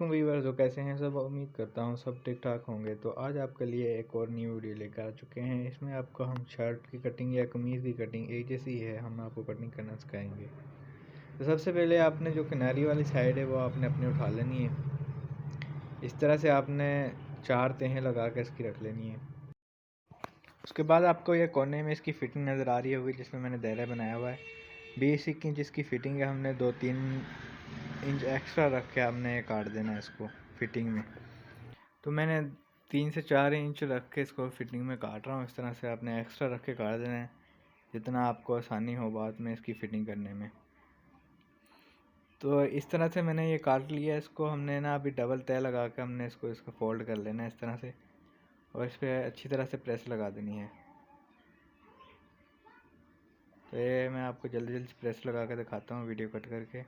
तुम व्यूअर्स जो कैसे हैं सब, उम्मीद करता हूँ सब ठीक ठाक होंगे। तो आज आपके लिए एक और न्यू वीडियो लेकर आ चुके हैं। इसमें आपको हम शर्ट की कटिंग या कमीज़ की कटिंग एक जैसी है, हम आपको कटिंग करना सिखाएंगे। तो सबसे पहले आपने जो किनारी वाली साइड है वो आपने अपनी उठा लेनी है। इस तरह से आपने 4 तहें लगा कर इसकी रख लेनी है। उसके बाद आपको यह कोने में इसकी फ़िटिंग नज़र आ रही होगी जिसमें मैंने दायरा बनाया हुआ है। 20 इंच इसकी फ़िटिंग है। हमने 2-3 इंच एक्स्ट्रा रख के हमने ये काट देना है इसको फिटिंग में। तो मैंने 3 से 4 इंच रख के इसको फिटिंग में काट रहा हूँ। इस तरह से आपने एक्स्ट्रा रख के काट देना है जितना आपको आसानी हो बाद में इसकी फ़िटिंग करने में। तो इस तरह से मैंने ये काट लिया। इसको हमने ना अभी डबल तय लगा के हमने इसको फोल्ड कर लेना है इस तरह से, और इस पर अच्छी तरह से प्रेस लगा देनी है। तो ये मैं आपको जल्दी जल्दी प्रेस लगा के दिखाता हूँ वीडियो कट करके।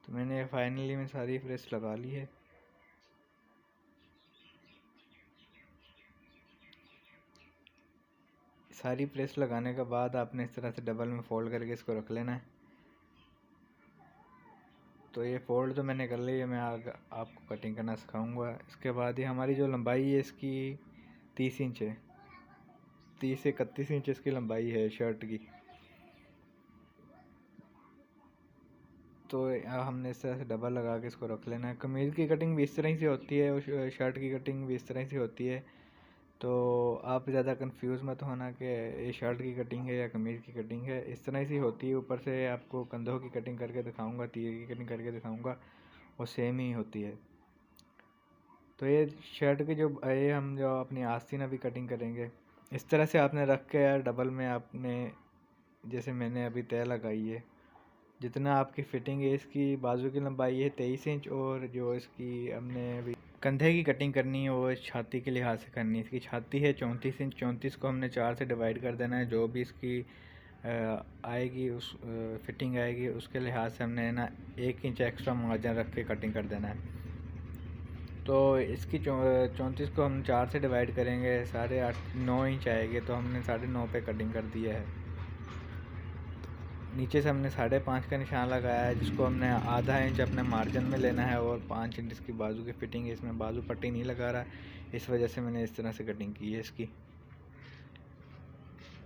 तो मैंने फाइनली में सारी प्रेस लगा ली है। सारी प्रेस लगाने के बाद आपने इस तरह से डबल में फोल्ड करके इसको रख लेना है। तो ये फोल्ड तो मैंने कर ली है, मैं आपको कटिंग करना सिखाऊंगा। इसके बाद ये हमारी जो लंबाई है इसकी 30 इंच है। 30 से 31 इंच इसकी लंबाई है शर्ट की। तो हमने इस तरह से डबल लगा के इसको रख लेना है। कमीज़ की कटिंग भी इस तरह से होती है और शर्ट की कटिंग भी इस तरह से होती है। तो आप ज़्यादा कंफ्यूज मत होना कि ये शर्ट की कटिंग है या कमीज़ की कटिंग है। इस तरह से होती है। ऊपर से आपको कंधों की कटिंग करके दिखाऊंगा, तीर की कटिंग करके दिखाऊंगा, वो सेम ही होती है। तो ये शर्ट की जो ये हम जो अपनी आस्तीन अभी कटिंग करेंगे, इस तरह से आपने रख के यार डबल में आपने जैसे मैंने अभी तय लगाई है, जितना आपकी फ़िटिंग है। इसकी बाजू की लंबाई है 23 इंच, और जो इसकी हमने अभी कंधे की कटिंग करनी है वो छाती के लिहाज से करनी है। इसकी छाती है 34 इंच। 34 को हमने 4 से डिवाइड कर देना है। जो भी इसकी आएगी उस फिटिंग आएगी उसके लिहाज से हमने ना 1 इंच एक्स्ट्रा मार्जिन रख के कटिंग कर देना है। तो इसकी 34 को हम 4 से डिवाइड करेंगे, 9.5 इंच आएगी। तो हमने 9.5 पे कटिंग कर दिया है। नीचे से हमने 5.5 का निशान लगाया है, जिसको हमने आधा इंच अपने मार्जिन में लेना है, और 5 इंच इसकी बाजू की फिटिंग है। इसमें बाजू पट्टी नहीं लगा रहा, इस वजह से मैंने इस तरह से कटिंग की है इसकी।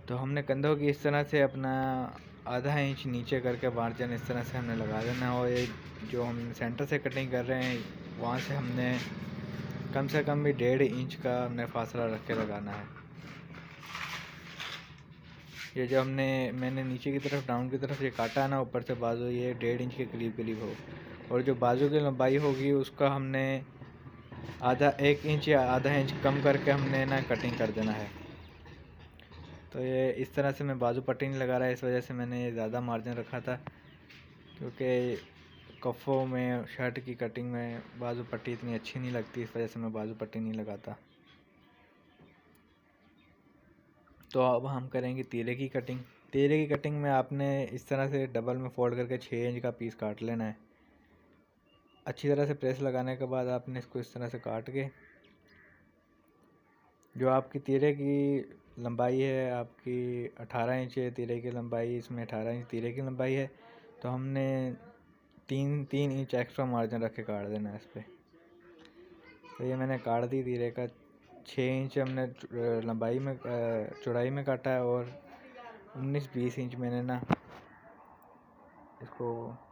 तो हमने कंधों की इस तरह से अपना आधा इंच नीचे करके मार्जिन इस तरह से हमने लगा देना है। और ये जो हम सेंटर से कटिंग कर रहे हैं वहाँ से हमने कम से कम भी 1.5 इंच का हमने फासला रख के लगाना है। ये जो मैंने नीचे की तरफ डाउन की तरफ ये काटा है ना, ऊपर से बाजू ये 1.5 इंच के करीब हो। और जो बाजू की लंबाई होगी उसका हमने 1 इंच या आधा इंच कम करके हमने ना कटिंग कर देना है। तो ये इस तरह से मैं बाजू पट्टी नहीं लगा रहा है, इस वजह से मैंने ये ज़्यादा मार्जिन रखा था, क्योंकि कफ़ों में शर्ट की कटिंग में बाजू पट्टी इतनी अच्छी नहीं लगती, इस वजह से मैं बाजू पट्टी नहीं लगाता। तो अब हम करेंगे तीरे की कटिंग। तीरे की कटिंग में आपने इस तरह से डबल में फोल्ड करके 6 इंच का पीस काट लेना है। अच्छी तरह से प्रेस लगाने के बाद आपने इसको इस तरह से काट के, जो आपकी तीरे की लंबाई है आपकी 18 इंच है तीरे की लंबाई, इसमें 18 इंच तीरे की लंबाई है। तो हमने 3 इंच एक्स्ट्रा मार्जिन रख के काट देना है इस पर। तो ये मैंने काट दी तीरे का। 6 इंच हमने लंबाई में चौड़ाई में काटा है, और 19-20 इंच मैंने ना इसको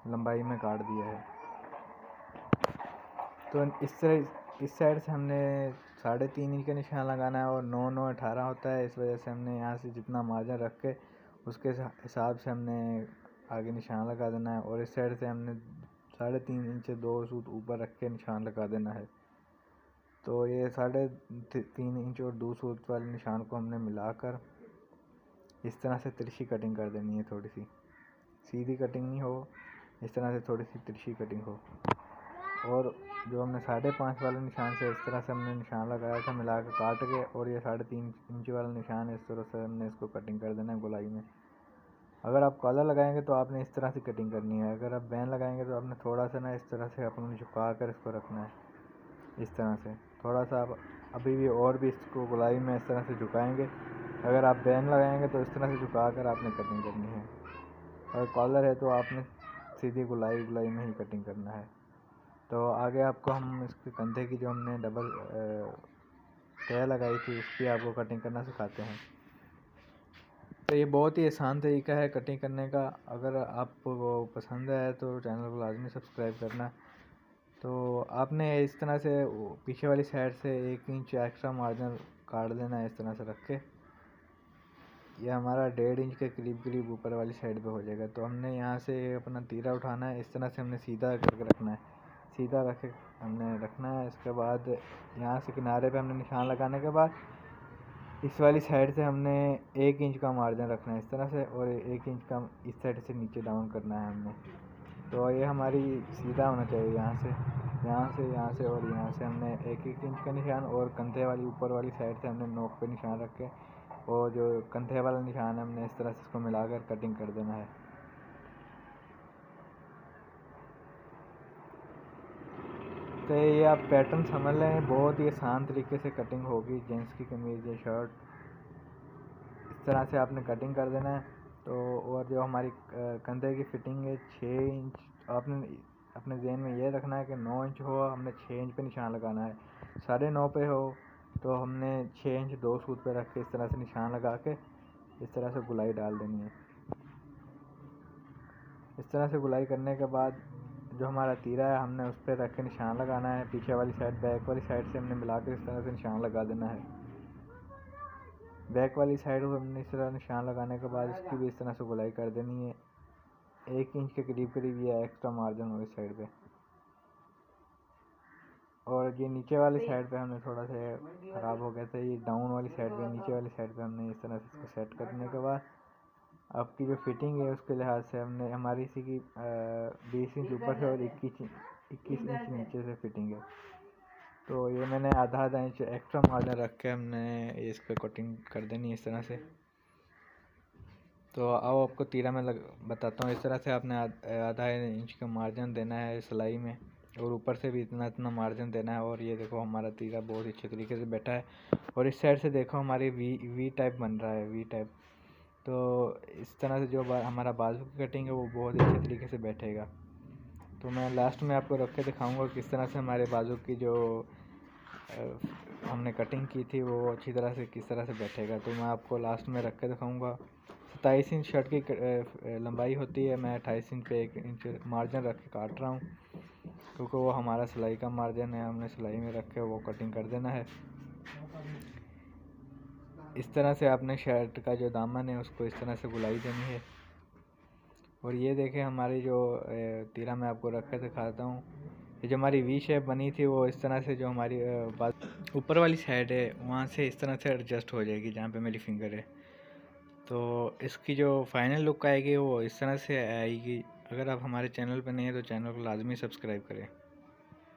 लंबाई में काट दिया है। तो इस साइड से हमने 3.5 इंच का निशान लगाना है, और 9-9 18 होता है। इस वजह से हमने यहाँ से जितना मार्जिन रख के उसके हिसाब से हमने आगे निशान लगा देना है। और इस साइड से हमने 3.5 इंच 2 सूत ऊपर रख के निशान लगा देना है। तो ये 3.5 इंच और 2 सूत वाले निशान को हमने मिलाकर इस तरह से तिरछी कटिंग कर देनी है। थोड़ी सी सीधी कटिंग नहीं हो, इस तरह से थोड़ी सी तिरछी कटिंग हो। और जो हमने 5.5 वाले निशान से इस तरह से हमने निशान लगाया था मिला कर काट के, और ये 3.5 इंच वाला निशान है, इस तरह से हमने इसको कटिंग कर देना है गोलाई में। अगर आप कॉलर लगाएंगे तो आपने इस तरह से कटिंग करनी है। अगर आप बैन लगाएंगे तो आपने थोड़ा सा ना इस तरह से अपने झुका कर इसको रखना है, इस तरह से थोड़ा सा। आप अभी भी और भी इसको गोलाई में इस तरह से झुकाएंगे। अगर आप बैन लगाएंगे तो इस तरह से झुका कर आपने कटिंग करनी है। अगर कॉलर है तो आपने सीधी गोलाई में ही कटिंग करना है। तो आगे आपको हम इसके कंधे की जो हमने डबल तय लगाई थी उसकी आपको कटिंग करना सिखाते हैं। तो ये बहुत ही आसान तरीका है कटिंग करने का। अगर आपको पसंद है तो चैनल को लाजमी सब्सक्राइब करना। तो आपने इस तरह से पीछे वाली साइड से 1 इंच एक्स्ट्रा मार्जिन काट देना है, इस तरह से रख के। यह हमारा 1.5 इंच के करीब ऊपर वाली साइड पे हो जाएगा। तो हमने यहाँ से अपना तीरा उठाना है, इस तरह से हमने सीधा करके रखना है, सीधा रख के हमने रखना है। इसके बाद यहाँ से किनारे पे हमने निशान लगाने के बाद इस वाली साइड से हमने 1 इंच का मार्जिन रखना है इस तरह से, और 1 इंच का इस साइड से नीचे डाउन करना है हमने। तो ये हमारी सीधा होना चाहिए, यहाँ से और यहाँ से हमने 1-1 इंच का निशान, और कंधे वाली ऊपर वाली साइड से हमने नोक पे निशान रख के, और जो कंधे वाला निशान है हमने इस तरह से इसको मिलाकर कटिंग कर देना है। तो ये आप पैटर्न समझ लें, बहुत ही आसान तरीके से कटिंग होगी जेंट्स की कमीज़ या शर्ट। इस तरह से आपने कटिंग कर देना है। तो और जो हमारी कंधे की फिटिंग है 6 इंच, आपने अपने ज़हन में ये रखना है कि 9 इंच हो, हमने 6 इंच पे निशान लगाना है। 9.5 पे हो तो हमने 6 इंच 2 सूत पे रख के इस तरह से निशान लगा के इस तरह से गुलाई डाल देनी है। इस तरह से गुलाई करने के बाद जो हमारा तीरा है हमने उस पर रख के निशान लगाना है। पीछे वाली साइड बैक वाली साइड से हमने मिला के इस तरह से निशान लगा देना है। बैक वाली साइड को हमने इस तरह निशान लगाने के बाद इसकी भी इस तरह से गुलाई कर देनी है। 1 इंच के करीब ये एक्स्ट्रा मार्जिन हो इस साइड पे। और ये नीचे वाली साइड पे हमने थोड़ा सा ख़राब हो गया था, ये डाउन वाली साइड पे, नीचे वाली साइड पे हमने इस तरह से इसको सेट करने के बाद आपकी जो फिटिंग है उसके लिहाज से हमने हमारी इसी की 20 इंच ऊपर से और 21 इंच नीचे से फिटिंग है। तो ये मैंने आधा इंच एक्स्ट्रा मार्जिन रख के हमने इस पर कटिंग कर देनी है इस तरह से। तो अब आपको तीरा में बताता हूँ। इस तरह से आपने आधा इंच का मार्जिन देना है सिलाई में, और ऊपर से भी इतना मार्जिन देना है। और ये देखो हमारा तीरा बहुत अच्छे तरीके से बैठा है। और इस साइड से देखो हमारी वी टाइप बन रहा है, वी टाइप। तो इस तरह से जो हमारा बाजू की कटिंग है वो बहुत अच्छे तरीके से बैठेगा। तो मैं लास्ट में आपको रख के दिखाऊँगा किस तरह से हमारे बाजू की जो हमने कटिंग की थी वो अच्छी तरह से किस तरह से बैठेगा। तो मैं आपको लास्ट में रख के दिखाऊँगा। 27 इंच शर्ट की लंबाई होती है, मैं 28 इंच पे 1 इंच मार्जिन रख के काट रहा हूँ, क्योंकि वो हमारा सिलाई का मार्जिन है। हमने सिलाई में रख के वो कटिंग कर देना है। इस तरह से आपने शर्ट का जो दामन है उसको इस तरह से गुलाई देनी है। और ये देखें हमारी जो तीरा मैं आपको रख के दिखाता हूँ, ये जो हमारी वी शेप बनी थी वो इस तरह से जो हमारी ऊपर वाली साइड है वहाँ से इस तरह से एडजस्ट हो जाएगी जहाँ पे मेरी फिंगर है। तो इसकी जो फाइनल लुक आएगी वो इस तरह से आएगी। अगर आप हमारे चैनल पर नहीं है तो चैनल को लाजमी सब्सक्राइब करें।